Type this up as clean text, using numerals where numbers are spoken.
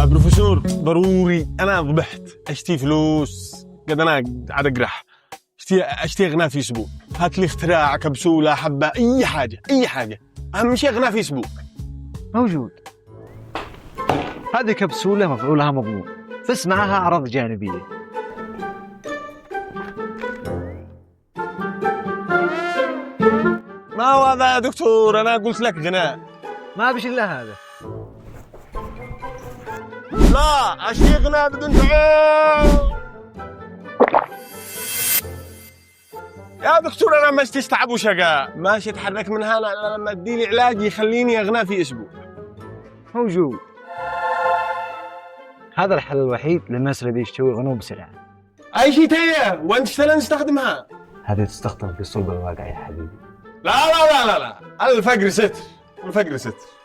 بروفيسور ضروري انا ضبحت اشتي فلوس قد انا قاعد اقرح اشتي اغناء في اسبوع. هات لي اختراع كبسوله حبه اي حاجه اي حاجه، اهم شيء اغناء في اسبوع. موجود. هذه كبسولة مفعولها مضمون، بس معها أعراض جانبية. ما هو هذا يا دكتور، انا قلت لك غناء. ما بش إلا هذا. لا اشتي غناء بدون تعب. يا دكتور انا ما اشتي تعب وشقاء، ماشي اتحرك من هنا لما تديني علاج يخليني اغنى في اسبوع. موجود. هذا الحل الوحيد للناس اللي يشتوي غنو بسرعة. اي شيء تيه وانت اشتغل نستخدمها. هذه تستخدم في صلب الواقع يا حبيبي. لا لا لا لا لا، الفقر ستر، الفقر ستر.